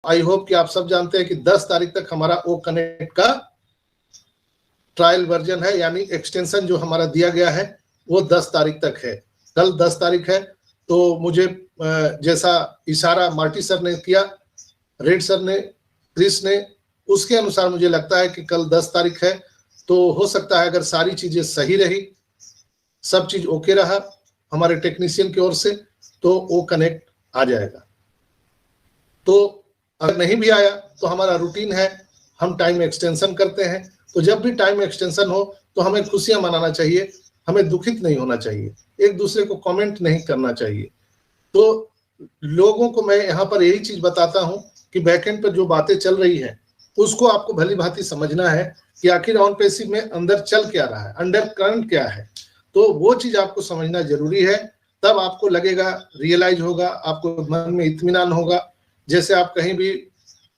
I hope कि आप सब जानते हैं कि 10 तारीख तक हमारा ओ कनेक्ट का ट्रायल वर्जन है, यानी एक्सटेंशन जो हमारा दिया गया है वो 10 तारीख तक है। कल 10 तारीख है, तो मुझे जैसा इशारा मार्टी सर ने किया, रेड सर ने, क्रिस ने, उसके अनुसार मुझे लगता है कि कल 10 तारीख है। तो हो सकता है अगर सारी चीजें सही रही, सब चीज ओके रहा हमारे टेक्नीशियन की ओर से, तो वो कनेक्ट आ जाएगा। तो अगर नहीं भी आया तो हमारा रूटीन है, हम टाइम एक्सटेंशन करते हैं। तो जब भी टाइम एक्सटेंशन हो तो हमें खुशियां मनाना चाहिए, हमें दुखित नहीं होना चाहिए, एक दूसरे को कमेंट नहीं करना चाहिए। तो लोगों को मैं यहाँ पर यही चीज बताता हूँ कि बैकएंड पर जो बातें चल रही है उसको आपको भली भांति समझना है कि आखिर ऑन पेसिव में अंदर चल क्या रहा है, अंडर करंट क्या है। तो वो चीज आपको समझना जरूरी है, तब आपको लगेगा, रियलाइज होगा, आपको मन में इत्मीनान होगा। जैसे आप कहीं भी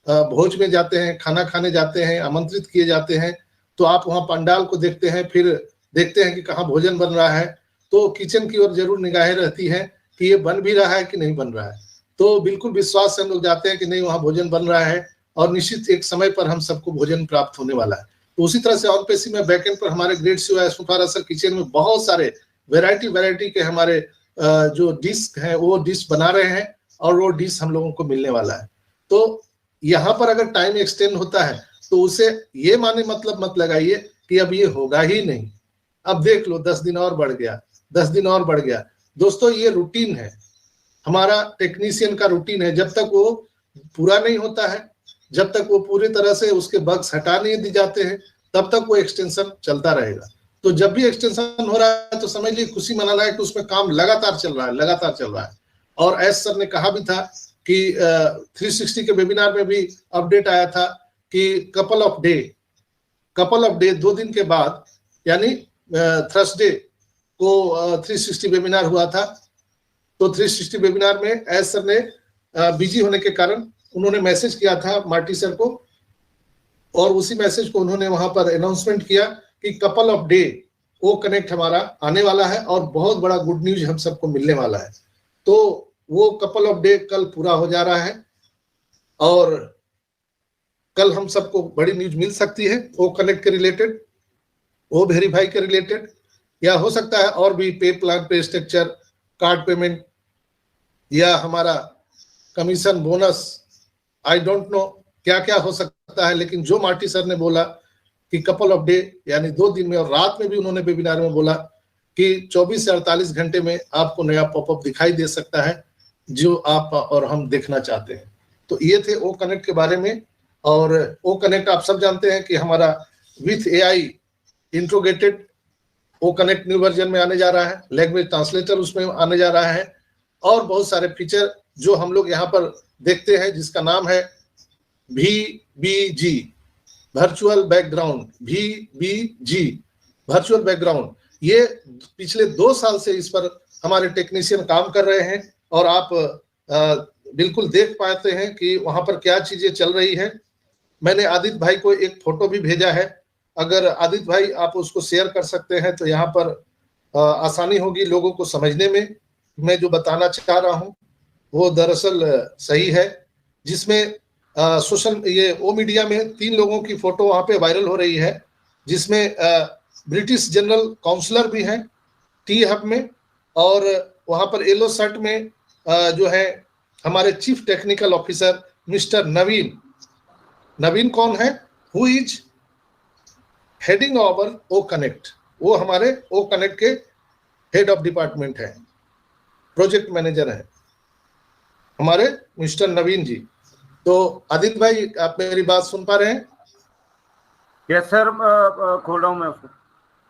भोज में जाते हैं, खाना खाने जाते हैं, आमंत्रित किए जाते हैं, तो आप वहाँ पंडाल को देखते हैं, फिर देखते हैं कि कहाँ भोजन बन रहा है, तो किचन की ओर जरूर निगाहें रहती हैं कि ये बन भी रहा है कि नहीं बन रहा है। तो बिल्कुल विश्वास से हम लोग जाते हैं कि नहीं, वहाँ भोजन बन रहा है और निश्चित एक समय पर हम सबको भोजन प्राप्त होने वाला है। तो उसी तरह से ऑन पेसिव में बैकएंड पर हमारे ग्रेट सीओ सुफारा सर किचन में बहुत सारे वैरायटी के हमारे जो डिश है वो डिश बना रहे हैं और वो डिश हम लोगों को मिलने वाला है। तो यहाँ पर अगर टाइम एक्सटेंड होता है तो उसे ये माने मतलब मत लगाइए कि अब ये होगा ही नहीं, अब देख लो 10 दिन और बढ़ गया, 10 दिन और बढ़ गया। दोस्तों ये रूटीन है, हमारा टेक्नीशियन का रूटीन है। जब तक वो पूरा नहीं होता है, जब तक वो पूरी तरह से उसके बग्स हटा नहीं दी जाते हैं, तब तक वो एक्सटेंशन चलता रहेगा। तो जब भी एक्सटेंशन हो रहा है तो समझ लीजिए खुशी मनाना है कि उसमें काम लगातार चल रहा है, लगातार चल रहा है। और एस सर ने कहा भी था कि 360 के वेबिनार में भी अपडेट आया था कि कपल ऑफ डे 2 दिन के बाद, यानी थर्सडे को 360 वेबिनार हुआ था। तो 360 वेबिनार में एस सर ने बिजी होने के कारण उन्होंने मैसेज किया था मार्टी सर को, और उसी मैसेज को उन्होंने वहां पर अनाउंसमेंट किया कि कपल ऑफ डे वो कनेक्ट हमारा आने वाला है और बहुत बड़ा गुड न्यूज हम सबको मिलने वाला है। तो वो कपल ऑफ डे कल पूरा हो जा रहा है और कल हम सबको बड़ी न्यूज मिल सकती है वो कनेक्ट के रिलेटेड, वो वेरीफाई के रिलेटेड, या हो सकता है और भी पे प्लान, पे स्ट्रक्चर, कार्ड पेमेंट या हमारा commission, bonus, I don't know क्या क्या हो सकता है। लेकिन जो मार्टी सर ने बोला कि कपल ऑफ डे यानी 2 दिन में, और रात में भी उन्होंने वेबिनार में बोला कि 24 से 48 घंटे में आपको नया पॉपअप दिखाई दे सकता है जो आप और हम देखना चाहते हैं। तो ये थे ओ कनेक्ट के बारे में। और ओ कनेक्ट आप सब जानते हैं कि हमारा विथ एआई इंट्रोगेटेड ओ कनेक्ट न्यू वर्जन में आने जा रहा है, लैंग्वेज ट्रांसलेटर उसमें आने जा रहा है, और बहुत सारे फीचर जो हम लोग यहाँ पर देखते हैं जिसका नाम है VBG, virtual background, VBG virtual background. ये पिछले 2 साल से इस पर हमारे टेक्नीशियन काम कर रहे हैं और आप बिल्कुल देख पाते हैं कि वहां पर क्या चीजें चल रही है। मैंने आदित्य भाई को एक फोटो भी भेजा है, अगर आदित्य भाई आप उसको शेयर कर सकते हैं तो यहाँ पर आसानी होगी लोगों को समझने में। मैं जो बताना चाह रहा हूँ वो दरअसल सही है, जिसमें सोशल ये ओ मीडिया में 3 लोगों की फोटो वहाँ पे वायरल हो रही है, जिसमें ब्रिटिश जनरल काउंसलर भी हैं टी हब में, और वहाँ पर येलो शर्ट में जो है हमारे chief technical officer mister Naveen. Naveen कौन है? Who is heading over O connect, वो हमारे ओ कनेक्ट के हेड ऑफ डिपार्टमेंट है, प्रोजेक्ट मैनेजर है हमारे मिस्टर नवीन जी। तो आदित्य भाई आप मेरी बात सुन पा रहे हैं? यस सर, खोल रहा हूं मैं उसको।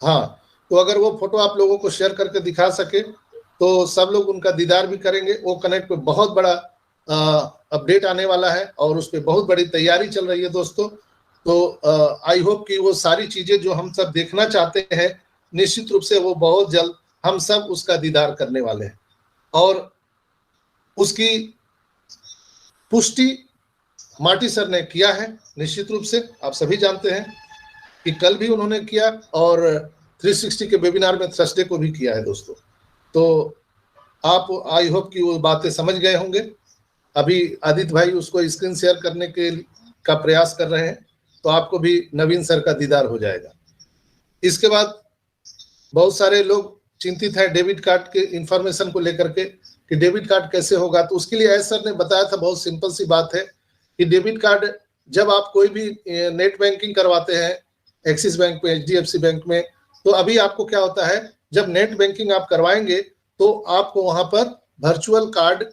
हाँ, तो अगर वो फोटो आप लोगों को शेयर करके दिखा सके तो सब लोग उनका दीदार भी करेंगे। वो कनेक्ट पे बहुत बड़ा अपडेट आने वाला है और उस पर बहुत बड़ी तैयारी चल रही है दोस्तों। तो आई होप कि वो सारी चीजें जो हम सब देखना चाहते हैं निश्चित रूप से वो बहुत जल्द हम सब उसका दीदार करने वाले हैं, और उसकी पुष्टि मार्टी सर ने किया है निश्चित रूप से। आप सभी जानते हैं कि कल भी उन्होंने किया और 360 के वेबिनार में थर्सडे को भी किया है दोस्तों। तो आप आई होप कि वो बातें समझ गए होंगे। अभी आदित्य भाई उसको स्क्रीन शेयर करने के का प्रयास कर रहे हैं, तो आपको भी नवीन सर का दीदार हो जाएगा। इसके बाद बहुत सारे लोग चिंतित हैं डेबिट कार्ड के इंफॉर्मेशन को लेकर के कि डेबिट कार्ड कैसे होगा। तो उसके लिए एस सर ने बताया था, बहुत सिंपल सी बात है कि डेबिट कार्ड जब आप कोई भी नेट बैंकिंग करवाते हैं एक्सिस बैंक में, एचडीएफसी बैंक में, तो अभी आपको क्या होता है, जब नेट बैंकिंग आप करवाएंगे तो आपको वहां पर वर्चुअल कार्ड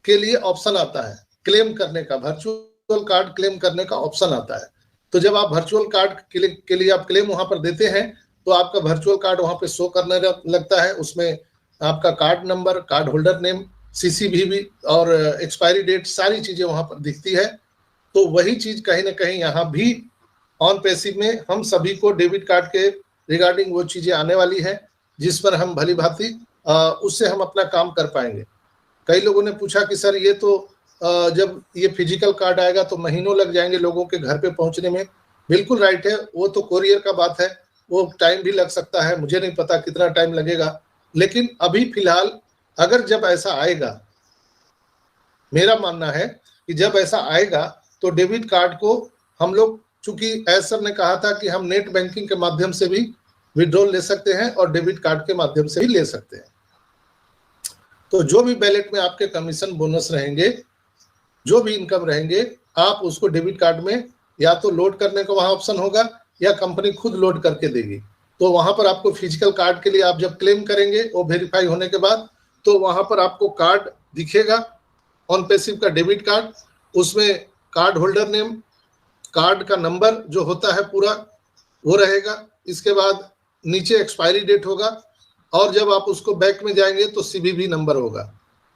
के लिए ऑप्शन आता है क्लेम करने का, वर्चुअल कार्ड क्लेम करने का ऑप्शन आता है। तो जब आप वर्चुअल कार्ड के लिए आप क्लेम वहां पर देते हैं तो आपका वर्चुअल कार्ड वहां पे शो करने लगता है। उसमें आपका card number, card holder name, सीसीवी और एक्सपायरी डेट, सारी चीजें वहां पर दिखती है। तो वही चीज कहीं ना कहीं यहाँ भी ऑन पैसिव में हम सभी को डेबिट कार्ड के रिगार्डिंग वो चीजें आने वाली है, जिस पर हम भली भांति उससे हम अपना काम कर पाएंगे। कई लोगों ने पूछा कि सर ये तो जब ये फिजिकल कार्ड आएगा तो महीनों लग जाएंगे लोगों के घर पे पहुंचने में। बिल्कुल राइट है, वो तो कोरियर का बात है, वो टाइम भी लग सकता है, मुझे नहीं पता कितना टाइम लगेगा। लेकिन अभी फिलहाल अगर जब ऐसा आएगा, मेरा मानना है कि जब ऐसा आएगा तो डेबिट कार्ड को हम लोग, चूंकि एस सर ने कहा था कि हम नेट बैंकिंग के माध्यम से भी विड्रॉल ले सकते हैं और डेबिट कार्ड के माध्यम से भी ले सकते हैं। तो जो भी बैलेट में आपके कमीशन बोनस रहेंगे, जो भी इनकम रहेंगे, आप उसको डेबिट कार्ड में या तो लोड करने का वहां ऑप्शन होगा या कंपनी खुद लोड करके देगी। तो वहां पर आपको फिजिकल कार्ड के लिए आप जब क्लेम करेंगे वो वेरीफाई होने के बाद, तो वहां पर आपको कार्ड दिखेगा ऑन पैसिव का डेबिट कार्ड, उसमें कार्ड होल्डर नेम, कार्ड का नंबर जो होता है पूरा वो रहेगा। इसके बाद नीचे एक्सपायरी डेट होगा और जब आप उसको बैक में जाएंगे तो सीवीवी नंबर होगा।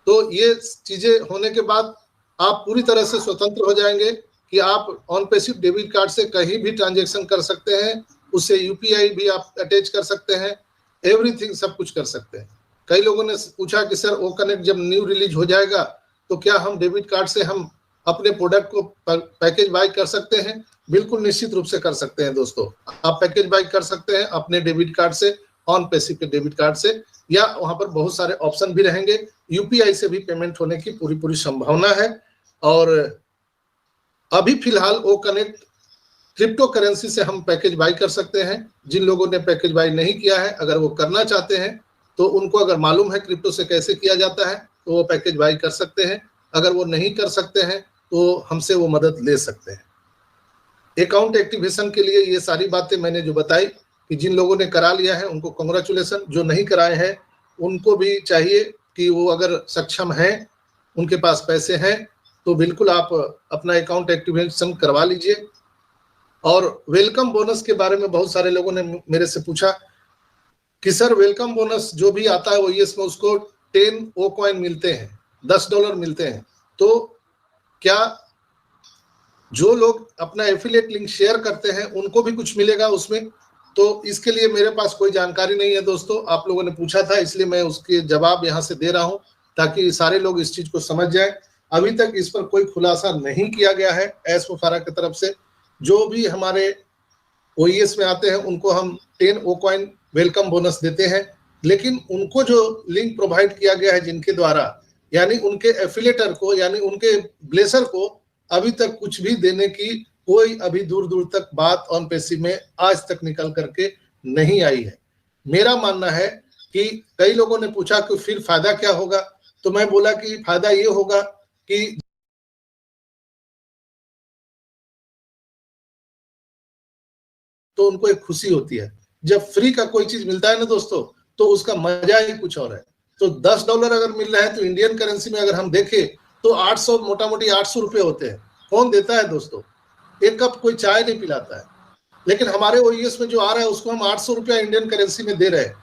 तो ये चीजें होने के बाद आप पूरी तरह से स्वतंत्र हो जाएंगे कि आप ऑन पैसिव डेबिट कार्ड से कहीं भी ट्रांजैक्शन कर सकते हैं, उससे यूपीआई भी आप अटैच कर सकते हैं, एवरीथिंग सब कुछ कर सकते हैं। कई लोगों ने पूछा कि सर ओ कनेक्ट जब न्यू रिलीज हो जाएगा तो क्या हम डेबिट कार्ड से हम अपने प्रोडक्ट को पैकेज बाय कर सकते हैं? बिल्कुल निश्चित रूप से कर सकते हैं दोस्तों। आप पैकेज बाय कर सकते हैं अपने डेबिट कार्ड से, ऑन पैसिव के डेबिट कार्ड से, या वहां पर बहुत सारे ऑप्शन भी रहेंगे। यूपीआई से भी पेमेंट होने की पूरी संभावना है। और अभी फिलहाल ओ कनेक्ट क्रिप्टो करेंसी से हम पैकेज बाय कर सकते हैं। जिन लोगों ने पैकेज बाय नहीं किया है, अगर वो करना चाहते हैं तो उनको अगर मालूम है क्रिप्टो से कैसे किया जाता है तो वो पैकेज बाय कर सकते हैं। अगर वो नहीं कर सकते हैं तो हमसे वो मदद ले सकते हैं। अकाउंट एक्टिवेशन के लिए ये सारी बातें मैंने जो बताई कि जिन लोगों ने करा लिया है उनको कांग्रेचुलेशन, जो नहीं कराए हैं उनको भी चाहिए कि वो अगर सक्षम हैं, उनके पास पैसे हैं, तो बिल्कुल आप अपना अकाउंट एक्टिवेशन करवा लीजिए। और वेलकम बोनस के बारे में बहुत सारे लोगों ने मेरे से पूछा कि सर वेलकम बोनस जो भी आता है वो ये इसमें उसको 10 ओ कॉइन मिलते हैं, $10 मिलते हैं। तो क्या जो लोग अपना एफिलिएट लिंक शेयर करते हैं उनको भी कुछ मिलेगा उसमें? तो इसके लिए मेरे पास कोई जानकारी नहीं है दोस्तों। आप लोगों ने पूछा था इसलिए मैं उसके जवाब यहाँ से दे रहा हूँ ताकि सारे लोग इस चीज को समझ जाए। अभी तक इस पर कोई खुलासा नहीं किया गया है एस मुफारा की तरफ से। जो भी हमारे ओईएस में आते हैं उनको हम 10 ओ कॉइन वेलकम बोनस देते हैं, लेकिन उनको जो लिंक प्रोवाइड किया गया है जिनके द्वारा, यानी उनके एफिलेटर को, यानी उनके ब्लेसर को अभी तक कुछ भी देने की कोई अभी दूर दूर तक बात ऑन पैसिव में आज तक निकल करके नहीं आई है। मेरा मानना है कि कई लोगों ने पूछा कि फिर फायदा क्या होगा, तो मैं बोला कि फायदा ये होगा कि तो उनको एक खुशी होती है। जब फ्री का कोई चीज मिलता है ना दोस्तों, तो उसका मजा ही कुछ और है। तो $10 अगर मिल रहा है तो इंडियन करेंसी में अगर हम देखें तो 800, मोटा मोटी 800 रुपए होते हैं। कौन देता है दोस्तों? एक कप कोई चाय नहीं पिलाता है, लेकिन हमारे ओईएस में जो आ रहा है उसको हम 800 रुपया इंडियन करेंसी में दे रहे हैं।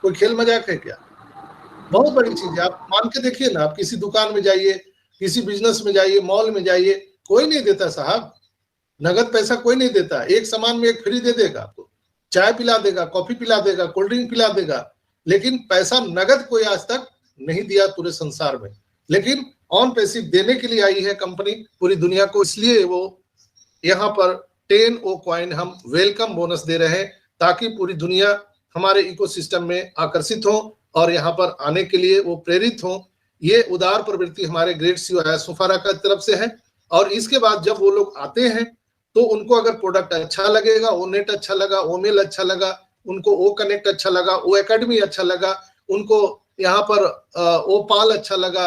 कोई खेल मजाक है क्या? बहुत बड़ी चीज है। आप मान के देखिए ना, आप किसी दुकान में जाइए, किसी बिजनेस में जाइए, मॉल में जाइए, कोई नहीं देता साहब, नगद पैसा कोई नहीं देता। एक सामान में एक फ्री दे देगा, आपको चाय पिला देगा, कॉफी पिला देगा, कोल्ड ड्रिंक पिला देगा, लेकिन पैसा नगद कोई आज तक नहीं दिया पूरे संसार में। लेकिन ऑन पैसिव देने के लिए आई है कंपनी पूरी दुनिया को, इसलिए वो यहाँ पर 10 ओ कॉइन हम वेलकम बोनस दे रहे हैं ताकि पूरी दुनिया हमारे इकोसिस्टम में आकर्षित हो और यहाँ पर आने के लिए वो प्रेरित हो ये उदार प्रवृत्ति हमारे ग्रेट सीओ सुफारा का तरफ से है। और इसके बाद जब वो लोग आते हैं तो उनको अगर प्रोडक्ट अच्छा लगेगा, ओ नेट अच्छा लगा, ओ मेल अच्छा लगा, उनको ओ कनेक्ट अच्छा लगा, ओ एकेडमी अच्छा लगा, उनको यहाँ पर ओ पाल अच्छा लगा,